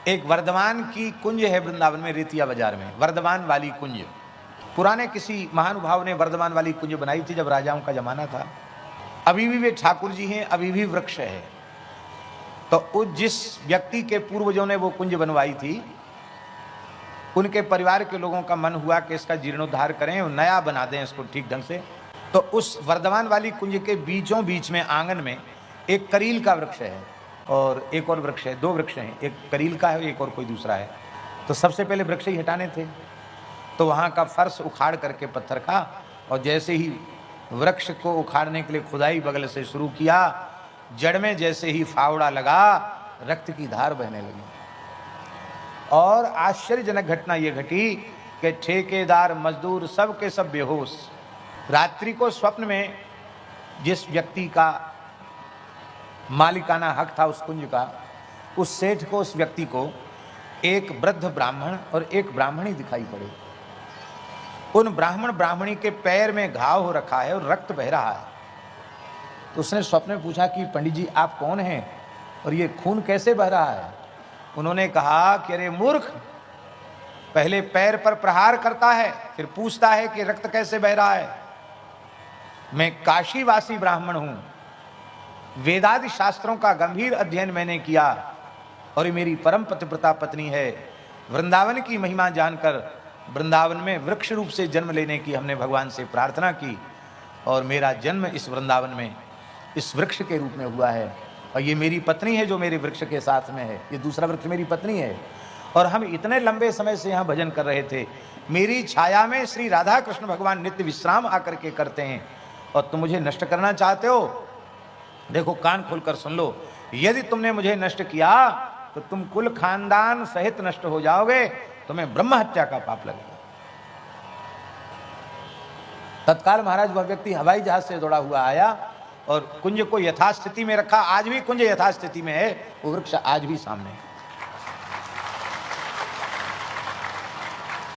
एक वर्धमान की कुंज है वृंदावन में, रेतिया बाजार में, वर्धमान वाली कुंज। पुराने किसी महानुभाव ने वर्धमान वाली कुंज बनाई थी जब राजाओं का जमाना था। अभी भी वे ठाकुर जी हैं, अभी भी वृक्ष है। तो उस जिस व्यक्ति के पूर्वजों ने वो कुंज बनवाई थी, उनके परिवार के लोगों का मन हुआ कि इसका जीर्णोद्धार करें और नया बना दें इसको ठीक ढंग से। तो उस वर्धमान वाली कुंज के बीचों बीच में आंगन में एक करील का वृक्ष है और एक और वृक्ष है, दो वृक्ष हैं, एक करील का है, एक और कोई दूसरा है। तो सबसे पहले वृक्ष ही हटाने थे, तो वहाँ का फर्श उखाड़ करके पत्थर का, और जैसे ही वृक्ष को उखाड़ने के लिए खुदाई बगल से शुरू किया, जड़ में जैसे ही फावड़ा लगा, रक्त की धार बहने लगी। और आश्चर्यजनक घटना ये घटी कि ठेकेदार, मजदूर सब के सब बेहोश। रात्रि को स्वप्न में जिस व्यक्ति का मालिकाना हक था उस कुंज का, उस सेठ को, उस व्यक्ति को एक वृद्ध ब्राह्मण और एक ब्राह्मणी दिखाई पड़े। उन ब्राह्मण ब्राह्मणी के पैर में घाव हो रखा है और रक्त बह रहा है। तो उसने स्वप्न में पूछा कि पंडित जी आप कौन हैं और ये खून कैसे बह रहा है? उन्होंने कहा कि अरे मूर्ख, पहले पैर पर प्रहार करता है, फिर पूछता है कि रक्त कैसे बह रहा है। मैं काशीवासी ब्राह्मण हूं, वेदादि शास्त्रों का गंभीर अध्ययन मैंने किया और ये मेरी परम पतिव्रता पत्नी है। वृंदावन की महिमा जानकर वृंदावन में वृक्ष रूप से जन्म लेने की हमने भगवान से प्रार्थना की और मेरा जन्म इस वृंदावन में इस वृक्ष के रूप में हुआ है। और ये मेरी पत्नी है जो मेरे वृक्ष के साथ में है, ये दूसरा वृक्ष मेरी पत्नी है। और हम इतने लंबे समय से यहाँ भजन कर रहे थे, मेरी छाया में श्री राधा कृष्ण भगवान नित्य विश्राम आकर के करते हैं, और तुम मुझे नष्ट करना चाहते हो? देखो कान खोलकर सुन लो, यदि तुमने मुझे नष्ट किया तो तुम कुल खानदान सहित नष्ट हो जाओगे, तुम्हें ब्रह्म हत्या का पाप लगेगा। तत्काल महाराज वह व्यक्ति हवाई जहाज से दौड़ा हुआ आया और कुंज को यथास्थिति में रखा। आज भी कुंज यथास्थिति में है, वो वृक्ष आज भी सामने है।